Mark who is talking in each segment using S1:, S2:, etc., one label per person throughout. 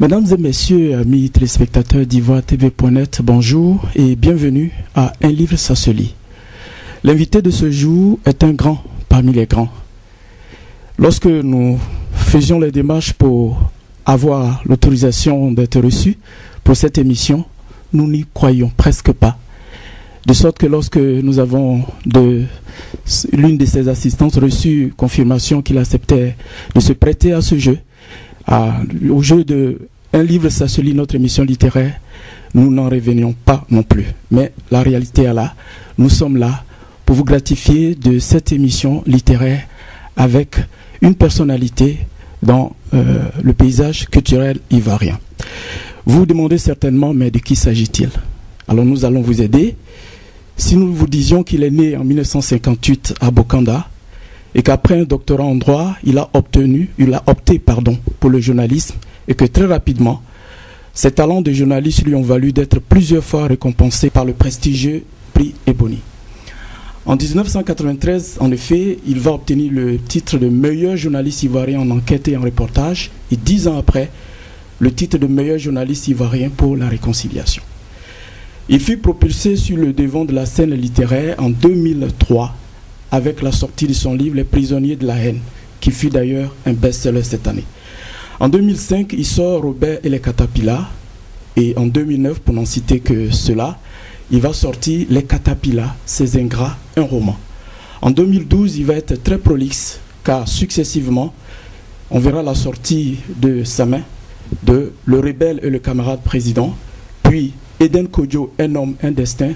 S1: Mesdames et messieurs, amis téléspectateurs d'Ivoire TV.net, bonjour et bienvenue à Un livre, ça se lit. L'invité de ce jour est un grand parmi les grands. Lorsque nous faisions les démarches pour avoir l'autorisation d'être reçus pour cette émission, nous n'y croyions presque pas. De sorte que lorsque nous avons de l'une de ses assistantes reçu confirmation qu'il acceptait de se prêter à ce jeu, au jeu de Un livre, ça se lit, notre émission littéraire, nous n'en revenions pas non plus. Mais la réalité est là. Nous sommes là pour vous gratifier de cette émission littéraire avec une personnalité dans le paysage culturel ivoirien. Vous vous demandez certainement, mais de qui s'agit-il? Alors nous allons vous aider. Si nous vous disions qu'il est né en 1958 à Bokanda, et qu'après un doctorat en droit, il a opté pour le journalisme, et que très rapidement, ses talents de journaliste lui ont valu d'être plusieurs fois récompensé par le prestigieux prix Ebony. En 1993, en effet, il va obtenir le titre de meilleur journaliste ivoirien en enquête et en reportage, et 10 ans après, le titre de meilleur journaliste ivoirien pour la réconciliation. Il fut propulsé sur le devant de la scène littéraire en 2003, avec la sortie de son livre « Les prisonniers de la haine », qui fut d'ailleurs un best-seller cette année. En 2005, il sort Robert et les Catapillars, et en 2009, pour n'en citer que cela, il va sortir Les Catapillars, ces ingrats, un roman. En 2012, il va être très prolixe, car successivement, on verra la sortie de sa main de Le rebelle et le camarade président, puis Eden Kodjo, Un homme, un destin,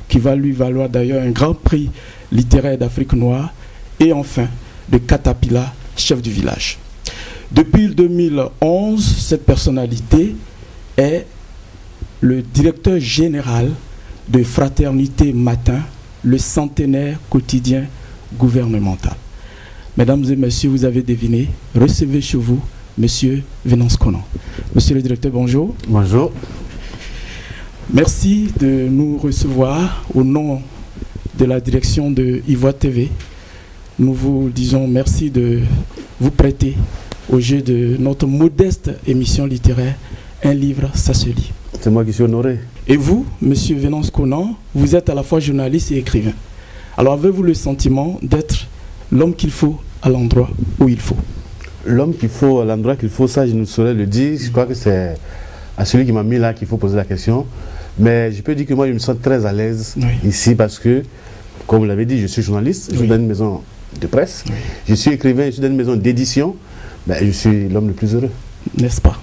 S1: qui va lui valoir d'ailleurs un grand prix littéraire d'Afrique noire, et enfin de Catapillar, chef du village. Depuis 2011, cette personnalité est le directeur général de Fraternité Matin, le centenaire quotidien gouvernemental. Mesdames et messieurs, vous avez deviné, recevez chez vous Monsieur Venance Konan. Monsieur le directeur, bonjour.
S2: Bonjour.
S1: Merci de nous recevoir au nom de la direction de Ivoire TV. Nous vous disons merci de vous prêter au jeu de notre modeste émission littéraire Un livre, ça se lit.
S2: C'est moi qui suis honoré.
S1: Et vous, Monsieur Venance Konan, vous êtes à la fois journaliste et écrivain. Alors avez-vous le sentiment d'être l'homme qu'il faut à l'endroit où il faut?
S2: L'homme qu'il faut à l'endroit qu'il faut, ça je ne saurais le dire. Je crois que c'est à celui qui m'a mis là qu'il faut poser la question. Mais je peux dire que moi je me sens très à l'aise ici parce que, comme vous l'avez dit, je suis journaliste, je suis dans une maison de presse, je suis écrivain, je suis dans une maison d'édition, ben, je suis l'homme le plus heureux. N'est-ce pas?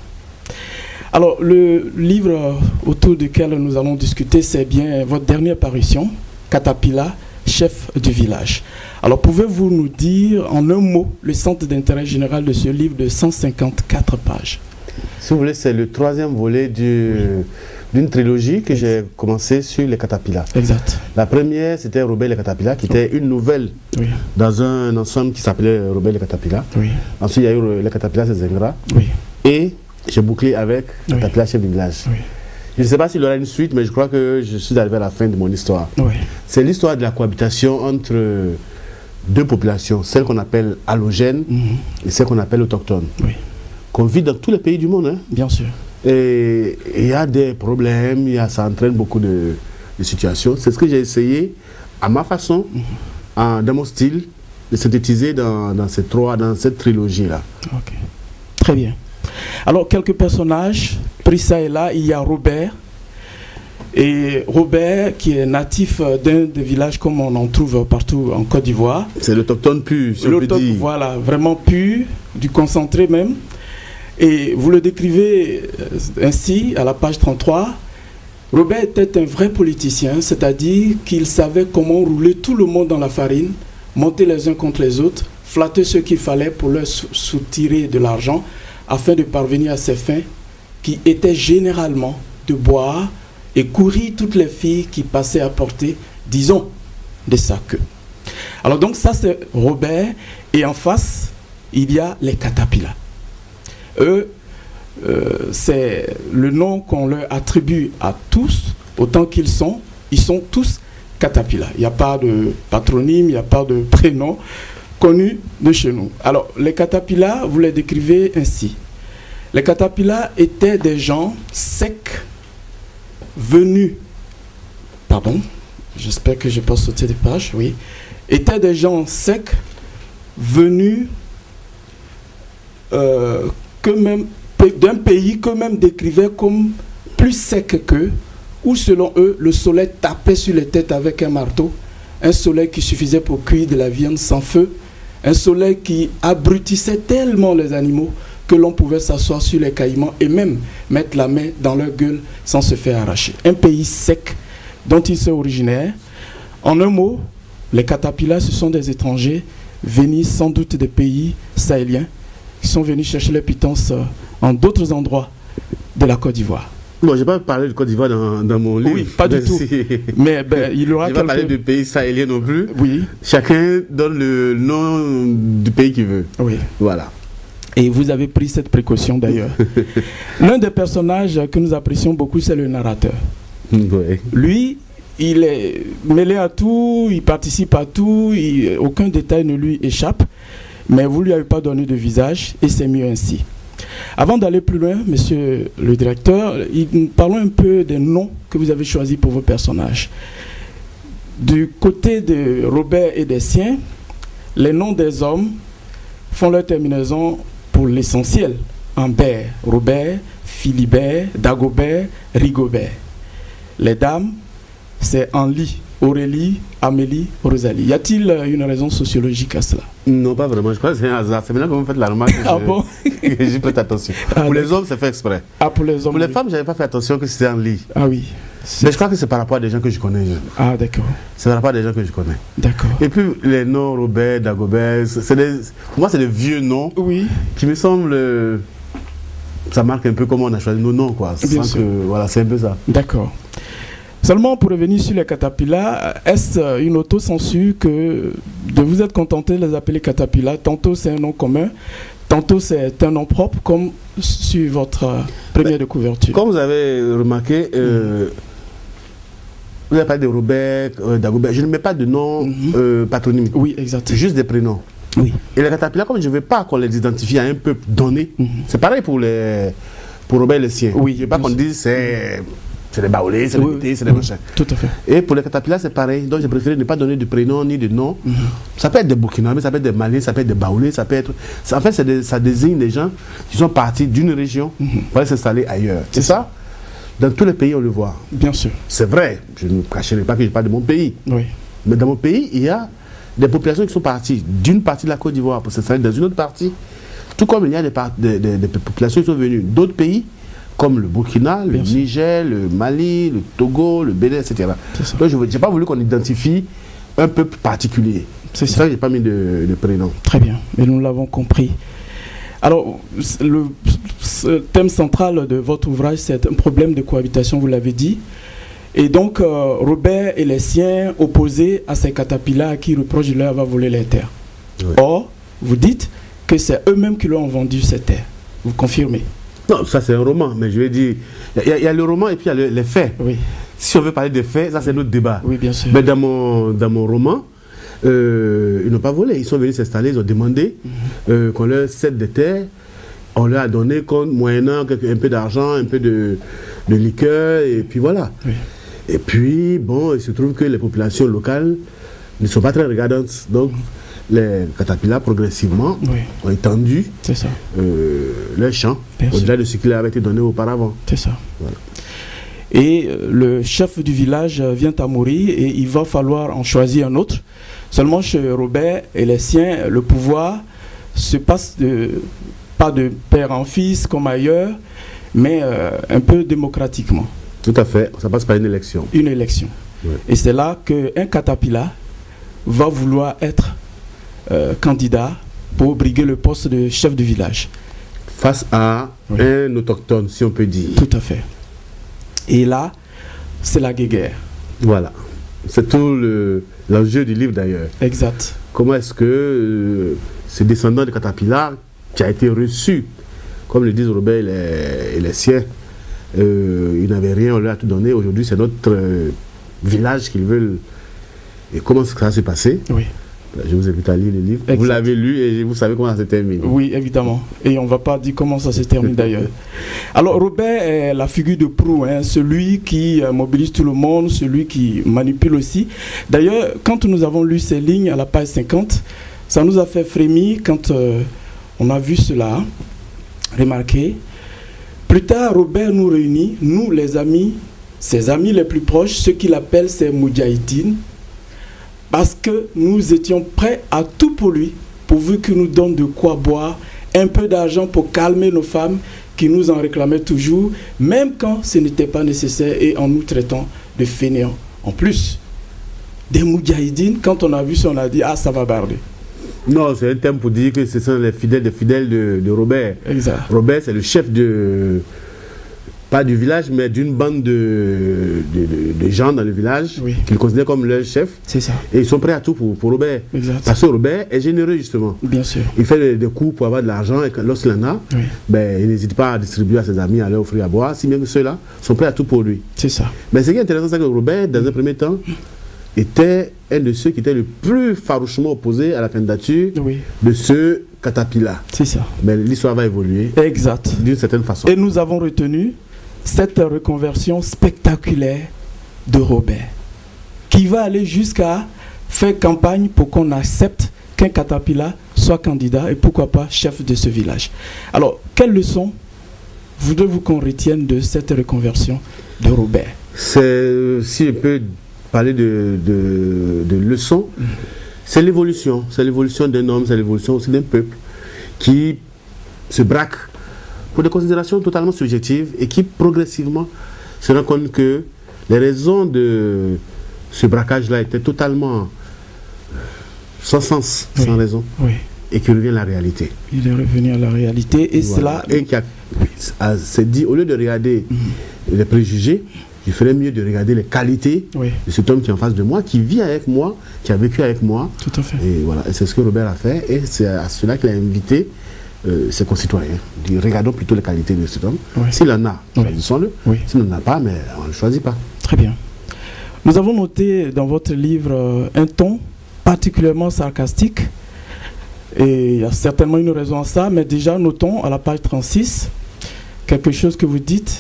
S1: Alors, le livre autour duquel nous allons discuter, c'est bien votre dernière parution, Catapillar, chef du village. Alors, pouvez-vous nous dire en un mot le centre d'intérêt général de ce livre de 154 pages?
S2: Si vous voulez, c'est le troisième volet d'une trilogie que j'ai commencé sur les Catapillars.
S1: Exact.
S2: La première, c'était Robert et les Catapillars, qui était une nouvelle dans un ensemble qui s'appelait Robert et les Catapillars. Ensuite, il y a eu les Catapillars, c'est Zengra. Et j'ai bouclé avec Catapillar, chef du village. Je ne sais pas s'il y aura une suite, mais je crois que je suis arrivé à la fin de mon histoire. C'est l'histoire de la cohabitation entre deux populations, celle qu'on appelle allogène et celle qu'on appelle autochtone. Qu'on vit dans tous les pays du monde. Hein.
S1: Bien sûr.
S2: Et il y a des problèmes, ça entraîne beaucoup de situations. C'est ce que j'ai essayé, à ma façon, dans mon style, de synthétiser dans cette trilogie-là.
S1: Ok. Très bien. Alors, quelques personnages, pris ça et là, il y a Robert. Et Robert, qui est natif d'un des villages comme on en trouve partout en Côte d'Ivoire.
S2: C'est l'autochtone pur, si on peut dire.
S1: Voilà, vraiment pur, du concentré même. Et vous le décrivez ainsi, à la page 33, Robert était un vrai politicien, c'est-à-dire qu'il savait comment rouler tout le monde dans la farine, monter les uns contre les autres, flatter ceux qu'il fallait pour leur soutirer de l'argent, afin de parvenir à ses fins, qui étaient généralement de boire et courir toutes les filles qui passaient à portée, disons, de sa queue. Alors donc ça c'est Robert, et en face, il y a les Catapillars. Eux, c'est le nom qu'on leur attribue à tous, autant qu'ils sont, ils sont tous Catapillars. Il n'y a pas de patronyme, il n'y a pas de prénom connu de chez nous. Alors, les Catapillars, vous les décrivez ainsi. Les Katapila étaient des gens secs venus, pardon, j'espère que je peux sauter des pages, oui, étaient des gens secs venus d'un pays qu'eux-mêmes décrivaient comme plus sec qu'eux, où selon eux, le soleil tapait sur les têtes avec un marteau, un soleil qui suffisait pour cuire de la viande sans feu, un soleil qui abrutissait tellement les animaux que l'on pouvait s'asseoir sur les caïmans et même mettre la main dans leur gueule sans se faire arracher. Un pays sec dont ils sont originaires. En un mot, les Katapila, ce sont des étrangers venus sans doute des pays sahéliens qui sont venus chercher les pitances en d'autres endroits de la Côte d'Ivoire.
S2: Bon, je n'ai pas parlé de Côte d'Ivoire dans mon livre.
S1: Oui, pas du tout. Mais il aura
S2: je n'ai pas parlé de pays sahéliens non plus.
S1: Oui.
S2: Chacun donne le nom du pays qu'il veut.
S1: Oui.
S2: Voilà.
S1: Et vous avez pris cette précaution d'ailleurs. L'un des personnages que nous apprécions beaucoup, c'est le narrateur.
S2: Oui.
S1: Lui, il est mêlé à tout, il participe à tout, aucun détail ne lui échappe. Mais vous ne lui avez pas donné de visage et c'est mieux ainsi. Avant d'aller plus loin, monsieur le directeur, parlons un peu des noms que vous avez choisis pour vos personnages. Du côté de Robert et des siens, les noms des hommes font leur terminaison pour l'essentiel en Bert, Robert, Philibert, Dagobert, Rigobert. Les dames, c'est Henri, Aurélie, Amélie, Rosalie. Y a-t-il une raison sociologique à cela?
S2: Non, pas vraiment. Je crois que c'est un hasard. C'est maintenant que vous faites la remarque que j'ai fait attention. Pour les hommes, c'est fait exprès.
S1: Ah, pour les hommes.
S2: Pour les femmes, je n'avais pas fait attention que c'était Henri.
S1: Ah oui.
S2: Mais je crois que c'est par rapport à des gens que je connais.
S1: Ah, d'accord.
S2: C'est par rapport à des gens que je connais.
S1: D'accord.
S2: Et puis les noms Robert, Dagobert, pour moi, c'est des vieux noms qui me semblent. Ça marque un peu comment on a choisi nos noms, quoi.
S1: Bien sûr.
S2: Voilà, c'est un peu ça.
S1: D'accord. Seulement pour revenir sur les Katapila, est-ce une autocensure que de vous être contenté de les appeler Katapila? Tantôt c'est un nom commun, tantôt c'est un nom propre, comme sur votre première de couverture.
S2: Comme vous avez remarqué, vous avez parlé de Robert, Dagobert. Je ne mets pas de nom patronymique.
S1: Oui, exactement.
S2: Juste des prénoms.
S1: Oui.
S2: Et les Katapila, comme je ne veux pas qu'on les identifie à un peuple donné, c'est pareil pour Robert et les siens.
S1: Oui,
S2: je ne veux pas qu'on dise c'est des baoulés, c'est des Bétés, c'est des machins.
S1: Tout à fait.
S2: Et pour les Katapila, c'est pareil. Donc j'ai préféré ne pas donner de prénom ni de nom. Ça peut être des Burkinabés, ça peut être des Maliens, ça peut être des baoulés, ça peut être. En fait, ça désigne des gens qui sont partis d'une région pour aller s'installer ailleurs. C'est ça. Dans tous les pays, on le voit.
S1: Bien sûr.
S2: C'est vrai. Je ne cacherai pas que je parle de mon pays.
S1: Oui.
S2: Mais dans mon pays, il y a des populations qui sont parties d'une partie de la Côte d'Ivoire pour s'installer dans une autre partie. Tout comme il y a des populations qui sont venues d'autres pays, comme le Burkina, le Niger, le Mali, le Togo, le Bénin, etc. Donc je n'ai pas voulu qu'on identifie un peuple particulier. C'est ça que je n'ai pas mis de prénom.
S1: Très bien, et nous l'avons compris. Alors, le thème central de votre ouvrage, c'est un problème de cohabitation, vous l'avez dit. Et donc, Robert et les siens opposés à ces Katapila à qui reprochent de leur avoir volé les terres. Oui. Or, vous dites que c'est eux-mêmes qui leur ont vendu ces terres. Vous confirmez?
S2: Non, ça c'est un roman, mais je vais dire, il y a le roman et puis il y a les faits.
S1: Oui.
S2: Si on veut parler des faits, ça c'est notre débat.
S1: Oui, bien sûr.
S2: Mais dans mon roman, ils n'ont pas volé, ils sont venus s'installer, ils ont demandé qu'on leur cède des terres, on leur a donné moyennant un peu d'argent, un peu de liqueur, et puis voilà. Oui. Et puis, bon, il se trouve que les populations locales ne sont pas très regardantes, donc les Katapila progressivement ont étendu leur champ au-delà de ce qui leur avait été donné auparavant.
S1: C'est ça.
S2: Voilà.
S1: Et le chef du village vient à mourir et il va falloir en choisir un autre. Seulement chez Robert et les siens, le pouvoir se passe pas de père en fils comme ailleurs, mais un peu démocratiquement.
S2: Tout à fait, ça passe par une élection.
S1: Une élection. Ouais. Et c'est là qu'un Katapila va vouloir être candidat pour briguer le poste de chef de village.
S2: Face à un autochtone, si on peut dire.
S1: Tout à fait. Et là, c'est la guéguerre.
S2: Voilà. C'est tout l'enjeu du livre d'ailleurs.
S1: Exact.
S2: Comment est-ce que ce descendant de Katapila, qui a été reçu, comme le disent Robert et les siens, ils n'avaient rien, on leur a tout donné. Aujourd'hui, c'est notre village qu'ils veulent. Et comment ça s'est passé?
S1: Oui.
S2: Je vous invite à lire le livre. Exact. Vous l'avez lu et vous savez comment ça se termine.
S1: Oui, évidemment. Et on ne va pas dire comment ça se termine d'ailleurs. Alors, Robert est la figure de proue, hein, celui qui mobilise tout le monde, celui qui manipule aussi. D'ailleurs, quand nous avons lu ces lignes à la page 50, ça nous a fait frémir quand on a vu cela, remarquez. Plus tard, Robert nous réunit, nous les amis, ses amis les plus proches, ceux qu'il appelle ses moudjahidines, parce que nous étions prêts à tout pour lui, pourvu qu'il nous donne de quoi boire, un peu d'argent pour calmer nos femmes qui nous en réclamaient toujours, même quand ce n'était pas nécessaire et en nous traitant de fainéants. En plus, des moudjahidines, quand on a vu ça, on a dit « Ah, ça va barder ».
S2: Non, c'est un terme pour dire que ce sont les fidèles de Robert.
S1: Exact.
S2: Robert, c'est le chef de... pas du village, mais d'une bande de gens dans le village, oui, qu'ils considèrent comme leur chef.
S1: C'est ça.
S2: Et ils sont prêts à tout pour Robert.
S1: Exact.
S2: Parce que Robert est généreux, justement.
S1: Bien sûr.
S2: Il fait des coups pour avoir de l'argent et lorsqu'il en a, oui, ben, il n'hésite pas à distribuer à ses amis, à leur offrir à boire, si bien que ceux-là sont prêts à tout pour lui.
S1: C'est ça.
S2: Mais ce qui est intéressant, c'est que Robert, dans un premier temps, était un de ceux qui étaient le plus farouchement opposés à la candidature, oui, de ce Katapila.
S1: C'est ça.
S2: Mais l'histoire va évoluer.
S1: Exact.
S2: D'une certaine façon.
S1: Et nous avons retenu cette reconversion spectaculaire de Robert, qui va aller jusqu'à faire campagne pour qu'on accepte qu'un Katapila soit candidat et pourquoi pas chef de ce village. Alors, quelle leçon voudrez-vous qu'on retienne de cette reconversion de Robert?
S2: C'est, si on peut parler de leçons, c'est l'évolution d'un homme, c'est l'évolution aussi d'un peuple qui se braque pour des considérations totalement subjectives et qui progressivement se rend compte que les raisons de ce braquage-là étaient totalement sans sens, oui, sans raison, oui, et qui revient à la réalité.
S1: Il est revenu à la réalité et
S2: voilà.
S1: Cela...
S2: Et qui s'est dit, au lieu de regarder les préjugés, il ferait mieux de regarder les qualités, oui, de cet homme qui est en face de moi, qui vit avec moi, qui a vécu avec moi.
S1: Tout à fait.
S2: Et voilà, c'est ce que Robert a fait et c'est à cela qu'il a invité ses concitoyens. Regardons plutôt les qualités de cet homme. Oui. S'il en a, choisissons-le. Oui. S'il n'en a pas, mais on ne le choisit pas.
S1: Très bien. Nous avons noté dans votre livre un ton particulièrement sarcastique. Et il y a certainement une raison à ça, mais déjà notons à la page 36 quelque chose que vous dites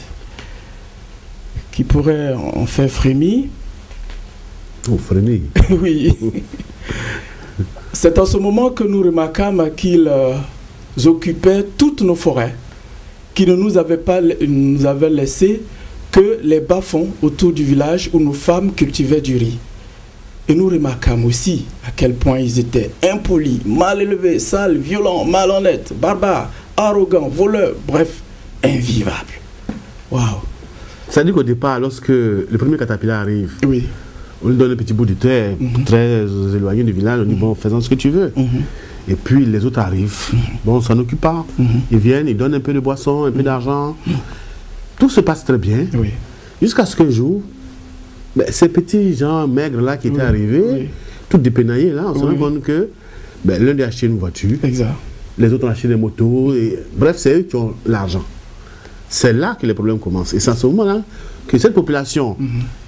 S1: qui pourrait en faire frémir.
S2: Oh, frémir.
S1: Oui. C'est en ce moment que nous remarquâmes qu'ils occupaient toutes nos forêts, qui ne nous avaient laissé que les bas-fonds autour du village où nos femmes cultivaient du riz. Et nous remarquâmes aussi à quel point ils étaient impolis, mal élevés, sales, violents, malhonnêtes, barbares, arrogants, voleurs, bref, invivables. Waouh!
S2: Ça dit qu'au départ, lorsque le premier Katapila arrive, oui, on lui donne un petit bout de terre, très éloigné du village, on dit bon, faisons ce que tu veux. Et puis les autres arrivent, bon, on s'en occupe pas. Ils viennent, ils donnent un peu de boisson, un peu d'argent. Tout se passe très bien, oui, jusqu'à ce qu'un jour, ces petits gens maigres là qui étaient arrivés, tout dépenaillés là, on se rend compte que l'un a acheté une voiture, exact, les autres ont acheté des motos, et, bref, c'est eux qui ont l'argent. C'est là que les problèmes commencent. Et c'est à ce moment-là que cette population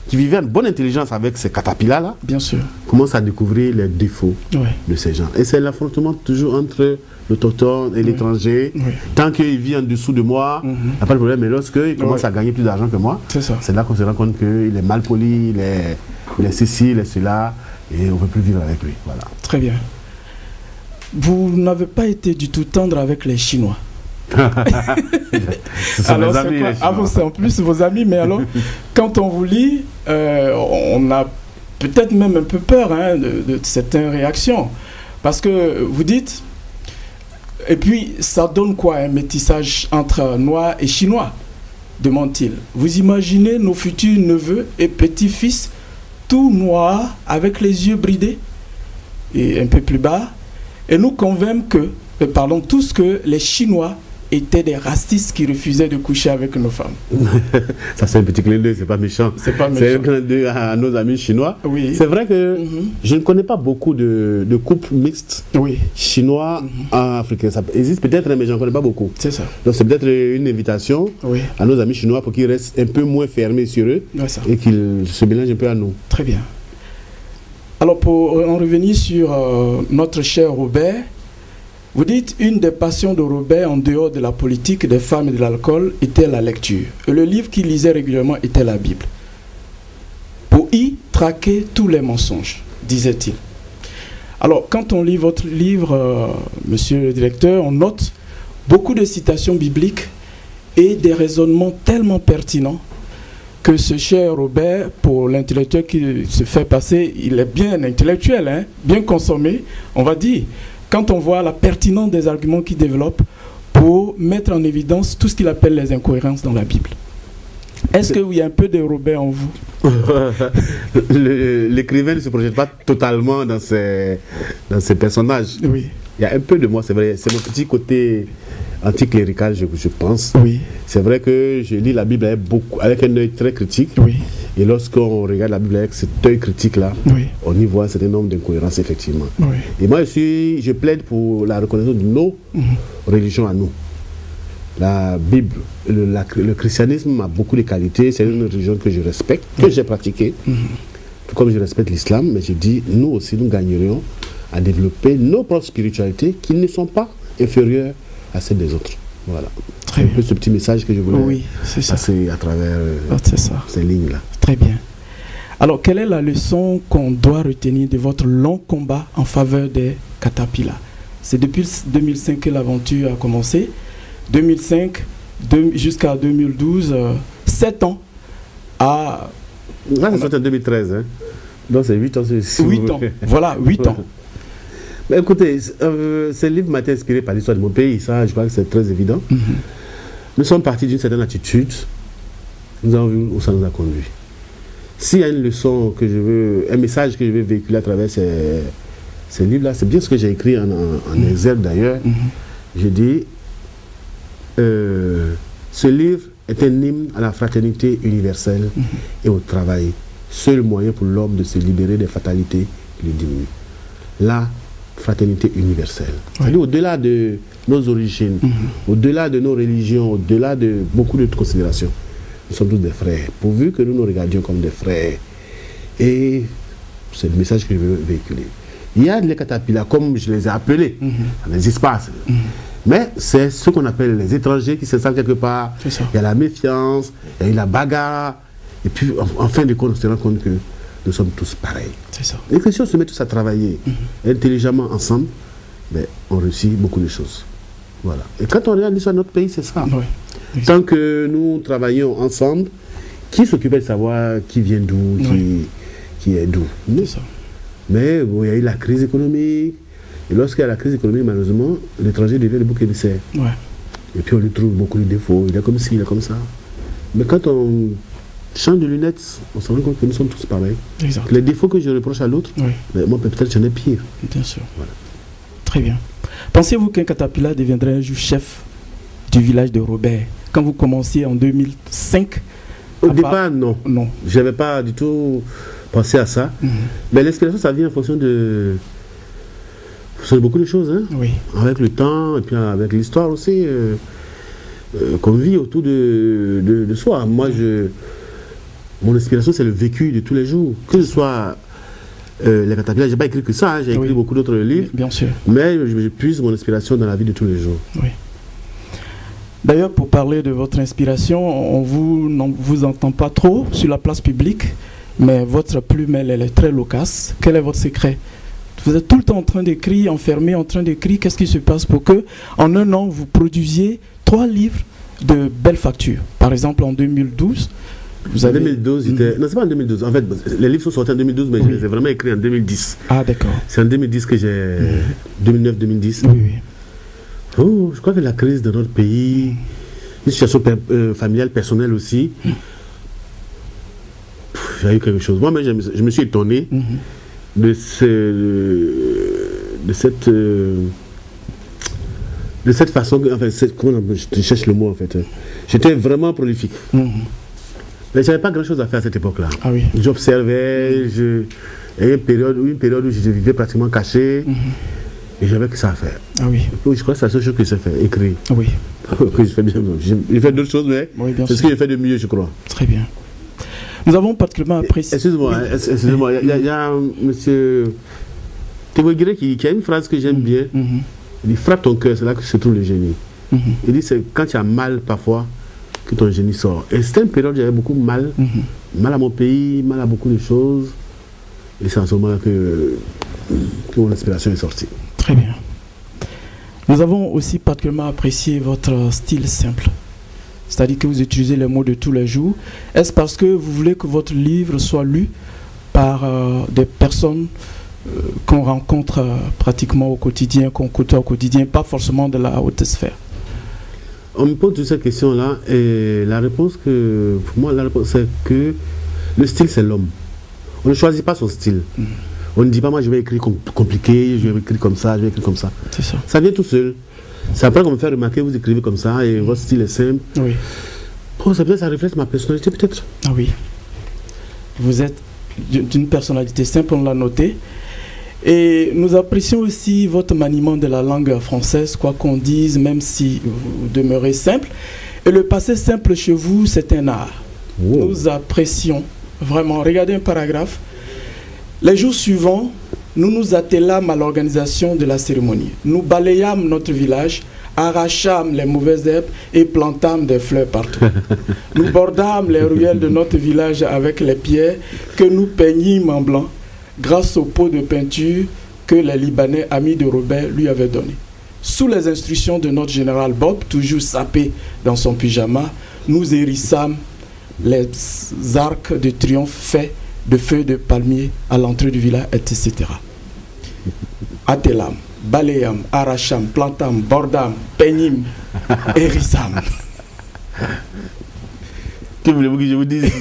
S2: qui vivait en bonne intelligence avec ces Katapilas là, bien sûr, commence à découvrir les défauts de ces gens. Et c'est l'affrontement toujours entre l'autochtone et l'étranger. Tant qu'il vit en dessous de moi, il n'y a pas de problème. Mais lorsqu'il commence à gagner plus d'argent que moi, c'est là qu'on se rend compte qu'il est mal poli, il est ceci, il est cela, et on ne peut plus vivre avec lui. Voilà.
S1: Très bien. Vous n'avez pas été du tout tendre avec les Chinois. Alors, amis, c'est en plus vos amis, mais alors, quand on vous lit, on a peut-être même un peu peur de certaines réactions. Parce que vous dites, et puis ça donne quoi un métissage entre noirs et chinois, demande-t-il. Vous imaginez nos futurs neveux et petits-fils, tout noirs, avec les yeux bridés, et un peu plus bas, et nous convainquent que, tous que les Chinois étaient des racistes qui refusaient de coucher avec nos femmes.
S2: Ça, c'est un petit clin d'œil, c'est pas méchant. C'est un clin d'œil à nos amis chinois. Oui. C'est vrai que je ne connais pas beaucoup de couples mixtes chinois en Afrique. Ça existe peut-être, mais je n'en connais pas beaucoup. C'est ça. Donc c'est peut-être une invitation à nos amis chinois pour qu'ils restent un peu moins fermés sur eux et qu'ils se mélangent un peu à nous.
S1: Très bien. Alors pour en revenir sur notre cher Robert, vous dites une des passions de Robert en dehors de la politique, des femmes et de l'alcool était la lecture. Et le livre qu'il lisait régulièrement était la Bible. Pour y traquer tous les mensonges, disait-il. Alors, quand on lit votre livre, monsieur le directeur, on note beaucoup de citations bibliques et des raisonnements tellement pertinents que ce cher Robert, pour l'intellectuel qui se fait passer, il est bien intellectuel, hein, bien consommé, on va dire. Quand on voit la pertinence des arguments qu'il développe pour mettre en évidence tout ce qu'il appelle les incohérences dans la Bible. Est-ce qu'il y a un peu de Robert en vous?
S2: L'écrivain ne se projette pas totalement dans ses personnages.
S1: Oui.
S2: Il y a un peu de moi, c'est vrai. C'est mon petit côté anticlérical, je pense.
S1: Oui.
S2: C'est vrai que je lis la Bible avec un œil très critique.
S1: Oui.
S2: Et lorsqu'on regarde la Bible avec cet œil critique-là, oui, on y voit un certain nombre d'incohérences, effectivement. Oui. Et moi, je plaide pour la reconnaissance de nos religions à nous. La Bible, le christianisme a beaucoup de qualités. C'est une religion que je respecte, que j'ai pratiquée. Tout comme je respecte l'islam, mais je dis, nous aussi, nous gagnerions à développer nos propres spiritualités qui ne sont pas inférieures à celles des autres. Voilà. C'est un peu ce petit message que je voulais passer à travers ces lignes-là.
S1: Très bien. Alors, quelle est la leçon qu'on doit retenir de votre long combat en faveur des Caterpillar? C'est depuis 2005 que l'aventure a commencé. 2005 jusqu'à 2012, 7 ans à...
S2: Là, c'est en 2013. Hein. Donc, c'est 8 ans.
S1: 8 ans. Voilà, 8 ans.
S2: Mais écoutez, ce livre m'a été inspiré par l'histoire de mon pays. Ça, je crois que c'est très évident. Nous sommes partis d'une certaine attitude. Nous avons vu où ça nous a conduit. S'il y a une leçon que je veux, un message que je veux véhiculer à travers ces livres-là, c'est bien ce que j'ai écrit en exergue d'ailleurs. Je dis, ce livre est un hymne à la fraternité universelle et au travail. Seul moyen pour l'homme de se libérer des fatalités qui le diminuent. La fraternité universelle. C'est-à-dire au-delà de nos origines, au-delà de nos religions, au-delà de beaucoup d'autres considérations. Nous sommes tous des frères, pourvu que nous nous regardions comme des frères. Et c'est le message que je veux véhiculer. Il y a des Caterpillar, comme je les ai appelés, ça n'existe pas. Mais c'est ce qu'on appelle les étrangers qui s'installent quelque part. Il y a la méfiance, il y a eu la bagarre, et puis en fin de compte, on se rend compte que nous sommes tous pareils. Les chrétiens se mettent tous à travailler intelligemment ensemble, mais on réussit beaucoup de choses. Voilà. Et quand on regarde l'histoire de notre pays, c'est ça. Tant que nous travaillons ensemble, qui s'occupait de savoir qui vient d'où, qui est d'où. Mais bon, il y a eu la crise économique. Et lorsqu'il y a la crise économique, malheureusement, l'étranger devient le bouc émissaire. Et puis on lui trouve beaucoup de défauts. Il est comme ci, il est comme ça. Mais quand on change de lunettes, on se rend compte que nous sommes tous pareils. Les défauts que je reproche à l'autre, moi peut-être j'en ai pire.
S1: Bien sûr. Voilà. Très bien. Pensez-vous qu'un Caterpillar deviendrait un jour chef du village de Robert quand vous commenciez en 2005?
S2: Au départ, non. Je n'avais pas du tout pensé à ça. Mais l'inspiration, ça vient en fonction de beaucoup de choses. Hein. Avec le temps, et puis avec l'histoire aussi qu'on vit autour de soi. Moi, mon inspiration, c'est le vécu de tous les jours. Que ce soit les Caterpillar, je n'ai pas écrit que ça, hein, j'ai écrit beaucoup d'autres livres.
S1: Bien sûr.
S2: Mais je puise mon inspiration dans la vie de tous les jours.
S1: D'ailleurs, pour parler de votre inspiration, on ne vous entend pas trop sur la place publique, mais votre plume, elle est très loquace. Quel est votre secret? Vous êtes tout le temps en train d'écrire, enfermé, en train d'écrire. Qu'est-ce qui se passe pour que, en un an, vous produisiez 3 livres de belles factures? Par exemple, en 2012, vous avez...
S2: En 2012, non, c'est pas en 2012. En fait, les livres sont sortis en 2012, mais je les ai vraiment écrits en 2010.
S1: Ah, d'accord.
S2: C'est en 2010 que j'ai... 2009-2010. Oh, je crois que la crise de notre pays, une situation familiale, personnelle aussi, j'ai eu quelque chose. Moi-même, je me suis étonné de cette façon, enfin, je cherche le mot en fait. J'étais vraiment prolifique. Mais je n'avais pas grand-chose à faire à cette époque-là. J'observais, il y a une période où je vivais pratiquement caché. Et j'avais que ça à faire. Je crois que c'est la seule chose que j'ai fait, écrire. Que je fais bien. J'ai fait d'autres choses, mais c'est ce que j'ai fait de mieux, je crois.
S1: Très bien. Nous avons particulièrement apprécié...
S2: Excusez-moi, il y a un monsieur Théoguiré qui a une phrase que j'aime bien. Il dit, frappe ton cœur, c'est là que se trouve le génie. Il dit, c'est quand tu as mal parfois que ton génie sort. Et c'était une période où j'avais beaucoup mal, mal à mon pays, mal à beaucoup de choses. Et c'est en ce moment que mon inspiration est sortie.
S1: Très bien. Nous avons aussi particulièrement apprécié votre style simple. C'est-à-dire que vous utilisez les mots de tous les jours. Est-ce parce que vous voulez que votre livre soit lu par des personnes qu'on rencontre pratiquement au quotidien, qu'on côtoie au quotidien, pas forcément de la haute sphère?
S2: On me pose toutes ces questions-là et la réponse que, pour moi, la réponse c'est que le style c'est l'homme. On ne choisit pas son style. On ne dit pas moi je vais écrire compliqué, je vais écrire comme ça, je vais écrire comme ça.
S1: C'est ça.
S2: Ça vient tout seul. C'est après qu'on me fait remarquer, vous écrivez comme ça et votre style est simple.
S1: Oui.
S2: Bon, ça peut-être ça reflète ma personnalité peut-être.
S1: Ah oui. Vous êtes d'une personnalité simple, on l'a noté. Et nous apprécions aussi votre maniement de la langue française, quoi qu'on dise, même si vous demeurez simple. Et le passé simple chez vous, c'est un art. Wow. Nous apprécions vraiment. Regardez un paragraphe. Les jours suivants, nous nous attellâmes à l'organisation de la cérémonie. Nous balayâmes notre village, arrachâmes les mauvaises herbes et plantâmes des fleurs partout. Nous bordâmes les ruelles de notre village avec les pierres que nous peignîmes en blanc, grâce au pot de peinture que les Libanais amis de Robert lui avaient donné. Sous les instructions de notre général Bob, toujours sapé dans son pyjama, nous hérissâmes les arcs de triomphe faits de feuilles de palmier à l'entrée du village, etc. Attelâmes, balayâmes, arrachâmes, plantâmes, bordâmes, peignîmes, hérissâmes.
S2: Que voulez-vous que je vous dise?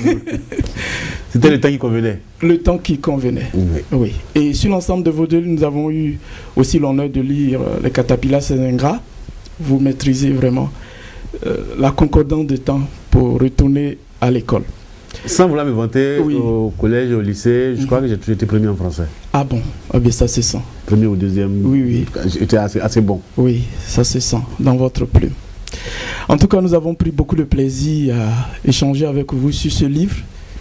S2: C'était le temps qui convenait.
S1: Le temps qui convenait, oui. Et sur l'ensemble de vos deux livres, nous avons eu aussi l'honneur de lire Les Catapillas, c'est ingrat. Vous maîtrisez vraiment la concordance de temps pour retourner à l'école.
S2: Sans vouloir me vanter, au collège, au lycée, je crois que j'ai toujours été premier en français.
S1: Ah bon? Ah bien, ça se sent.
S2: Premier ou deuxième.
S1: Oui.
S2: J'étais assez bon.
S1: Oui, ça se sent dans votre plume. En tout cas, nous avons pris beaucoup de plaisir à échanger avec vous sur ce livre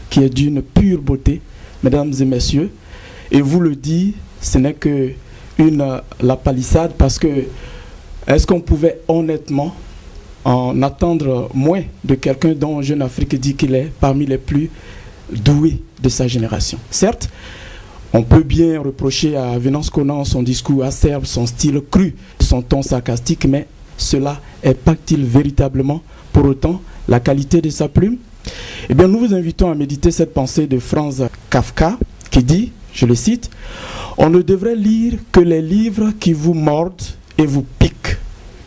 S1: qui est d'une pure beauté, mesdames et messieurs. Et vous le dites, ce n'est que la palissade, parce que est-ce qu'on pouvait honnêtement en attendre moins de quelqu'un dont Jeune Afrique dit qu'il est parmi les plus doués de sa génération? Certes, on peut bien reprocher à Venance Conan son discours acerbe, son style cru, son ton sarcastique, mais cela impacte-t-il véritablement pour autant la qualité de sa plume? Eh bien, nous vous invitons à méditer cette pensée de Franz Kafka qui dit, je le cite, « On ne devrait lire que les livres qui vous mordent et vous piquent.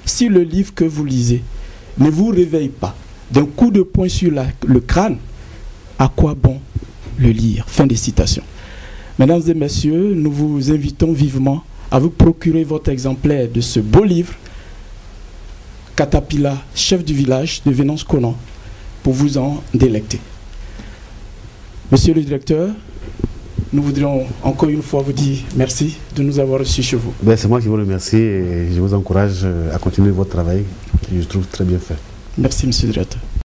S1: Si le livre que vous lisez ne vous réveille pas d'un coup de poing sur le crâne, à quoi bon le lire ?» Fin de citation. Mesdames et messieurs, nous vous invitons vivement à vous procurer votre exemplaire de ce beau livre, Catapilla, chef du village de Venance Conan, pour vous en délecter. Monsieur le directeur, nous voudrions encore une fois vous dire merci de nous avoir reçus chez vous.
S2: C'est moi qui vous remercie et je vous encourage à continuer votre travail, que je trouve très bien fait.
S1: Merci, monsieur le directeur.